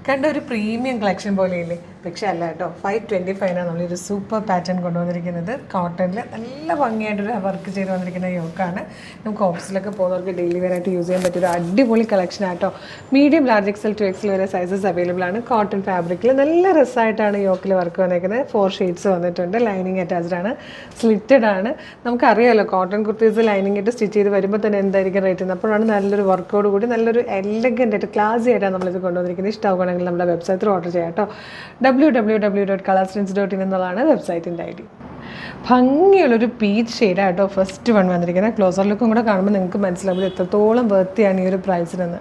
കണ്ട ഒരു premium collection പോലെയില്ലേ? പക്ഷേ അല്ല കേട്ടോ, 525 നമ്മളൊരു സൂപ്പർ പാറ്റേൺ കൊണ്ടുവന്നിരിക്കുന്നത്. കോട്ടണിൽ നല്ല ഭംഗിയായിട്ടൊരു വർക്ക് ചെയ്ത് വന്നിരിക്കുന്ന യോക്കാണ്. നമുക്ക് ഓഫീസിലൊക്കെ പോകുന്നവർക്ക് ഡെയിലി വെയർ ആയിട്ട് യൂസ് ചെയ്യാൻ പറ്റിയൊരു അടിപൊളി കളക്ഷൻ ആട്ടോ. Medium large XL to XL വരെ സൈസസ് അവൈലബിൾ ആണ്. കോട്ടൺ ഫാബ്രിക്കിൽ നല്ല രസമായിട്ടാണ് യോക്കിൽ വർക്ക് വന്നിരിക്കുന്നത്. 4 ഷെയ്ഡ്സ് വന്നിട്ടുണ്ട്. ലൈനിങ് അറ്റാച്ച്ഡ് ആണ്, സ്ലിറ്റഡ് ആണ്. നമുക്കറിയാമല്ലോ കോട്ടൺ കുർത്തീസ് ലൈനിങ് ഇട്ട് സ്റ്റിച്ച് ചെയ്ത് വരുമ്പോൾ തന്നെ എന്തായിരിക്കും റേറ്റ്. അപ്പോഴാണ് നല്ലൊരു വർക്കോട് കൂടി നല്ലൊരു എലഗൻ്റ് ആയിട്ട് ക്ലാസി ആയിട്ടാണ് നമ്മളിത് കൊണ്ടുവന്നിരിക്കുന്നത്. ഇഷ്ടമാവുകയാണെങ്കിൽ നമ്മുടെ വെബ്സൈറ്റിൽ ഓർഡർ ചെയ്യാം കേട്ടോ. www.colorstrints.in എന്നുള്ളതാണ് വെബ്സൈറ്റിൻ്റെ ID. ഭംഗിയുള്ളൊരു പീച്ച് ഷെയ്ഡാണ് കേട്ടോ ഫസ്റ്റ് വൺ വന്നിരിക്കുന്നത്. ക്ലോസർ ലുക്കും കൂടെ കാണുമ്പോൾ നിങ്ങൾക്ക് മനസ്സിലാവും എത്രത്തോളം വർത്തിയാണ് ഈ ഒരു പ്രൈസിനെന്ന്.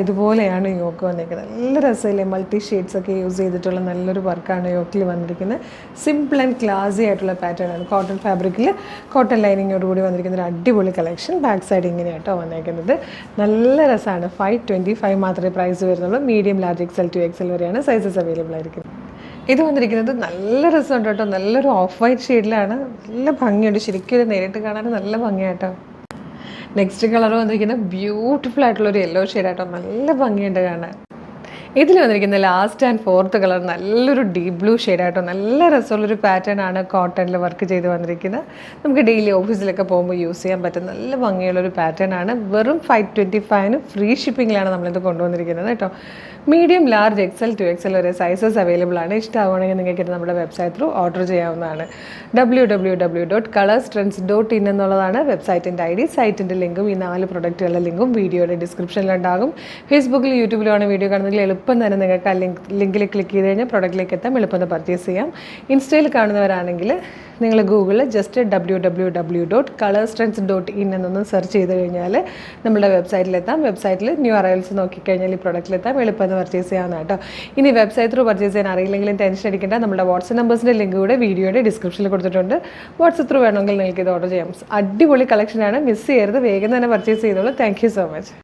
ഇതുപോലെയാണ് യോക്ക് വന്നിരിക്കുന്നത്. നല്ല രസമില്ലേ? മൾട്ടി ഷെയ്ഡ്സ് ഒക്കെ യൂസ് ചെയ്തിട്ടുള്ള നല്ലൊരു വർക്കാണ് യോക്കിൽ വന്നിരിക്കുന്നത്. സിമ്പിൾ ആൻഡ് ക്ലാസി ആയിട്ടുള്ള പാറ്റേൺ ആണ്. കോട്ടൺ ഫാബ്രിക്കിൽ കോട്ടൺ ലൈനിങ്ങോട് കൂടി വന്നിരിക്കുന്ന ഒരു അടിപൊളി കളക്ഷൻ. ബാക്ക് സൈഡ് ഇങ്ങനെയാട്ടോ വന്നിരിക്കുന്നത്. നല്ല രസമാണ്. 525 മാത്രമേ പ്രൈസ് വരുന്നുള്ളൂ. Medium large XL to XL വരെയാണ് സൈസസ് അവൈലബിൾ ആയിരിക്കുന്നത്. ഇത് വന്നിരിക്കുന്നത് നല്ല രസമുണ്ട് കേട്ടോ. നല്ലൊരു ഓഫ് വൈറ്റ് ഷെയ്ഡിലാണ്. നല്ല ഭംഗിയുണ്ട്. ശരിക്കും നേരിട്ട് കാണാൻ നല്ല ഭംഗിയാട്ടോ. നെക്സ്റ്റ് കളർ വന്നിരിക്കുന്നത് ബ്യൂട്ടിഫുൾ ആയിട്ടുള്ളൊരു യെല്ലോ ഷെയ്ഡാട്ടോ. നല്ല ഭംഗിയുണ്ട് കാണാൻ. ഇതിൽ വന്നിരിക്കുന്ന ലാസ്റ്റ് ആൻഡ് ഫോർത്ത് കളർ നല്ലൊരു ഡീപ് ബ്ലൂ ഷെയ്ഡായിട്ടോ. നല്ല രസമുള്ളൊരു പാറ്റേൺ ആണ് കോട്ടണിൽ വർക്ക് ചെയ്ത് വന്നിരിക്കുന്നത്. നമുക്ക് ഡെയിലി ഓഫീസിലൊക്കെ പോകുമ്പോൾ യൂസ് ചെയ്യാൻ പറ്റുന്ന നല്ല ഭംഗിയുള്ളൊരു പാറ്റേൺ ആണ്. വെറും 525 ഫ്രീ ഷിപ്പിങ്ങിലാണ് നമ്മളിത് കൊണ്ടുവന്നിരിക്കുന്നത് കേട്ടോ. Medium large XL to XL വരെ സൈസസ് അവൈലബിൾ ആണ്. ഇഷ്ടമാവുകയാണെങ്കിൽ നിങ്ങൾക്ക് നമ്മുടെ വെബ്സൈറ്റ് ത്രൂ ഓർഡർ ചെയ്യാവുന്നതാണ്. www.colorstrints.in എന്നുള്ളതാണ് വെബ്സൈറ്റിൻ്റെ ID. സൈറ്റിൻ്റെ ലിങ്കും ഈ 4 പ്രൊഡക്റ്റുകളുടെ ലിങ്കും വീഡിയോയുടെ ഡിസ്ക്രിപ്ഷനിലുണ്ടാകും. ഫേസ്ബുക്കിൽ യൂട്യൂബിലാണ് വീഡിയോ കാണുന്നതെങ്കിൽ എളുപ്പം തന്നെ നിങ്ങൾക്ക് ആ ലിങ്കിൽ ക്ലിക്ക് ചെയ്ത് കഴിഞ്ഞാൽ പ്രൊഡക്റ്റിലേക്ക് എത്താം. എളുപ്പം പർച്ചേസ് ചെയ്യാം. ഇൻസ്റ്റയിൽ കാണുന്നവരാണെങ്കിൽ നിങ്ങൾ ഗൂഗിളിൽ ജസ്റ്റ് www.colorstrints.in എന്നൊന്ന് സെർച്ച് ചെയ്ത് കഴിഞ്ഞാൽ നമ്മുടെ വെബ്സൈറ്റിലെത്താം. വെബ്സൈറ്റിൽ ന്യൂ അറൈവൽസ് നോക്കിക്കഴിഞ്ഞാൽ ഈ പ്രൊഡക്റ്റിലെത്താം. എളുപ്പം പർച്ചേസ് ചെയ്യാവുന്ന കേട്ടോ. ഇനി വെബ്സൈറ്റ് ത്രൂ പർച്ചേസ് ചെയ്യാൻ അറിയില്ലെങ്കിലും ടെൻഷൻ അടിക്കേണ്ട. നമ്മുടെ വാട്സ്ആപ്പ് നമ്പേഴ്സിൻ്റെ ലിങ്ക് കൂടെ വീഡിയോയുടെ ഡിസ്ക്രിപ്ഷനിൽ കൊടുത്തിട്ടുണ്ട്. വാട്സ്ആപ്പ് ത്രൂ വേണമെങ്കിൽ നിങ്ങൾക്ക് ഇത് ഓർഡർ ചെയ്യാം. അടിപൊളി കളക്ഷനാണ്. മിസ് ചെയ്യരുത്. വേഗം തന്നെ പർച്ചേസ് ചെയ്തോളൂ. Thank you so much.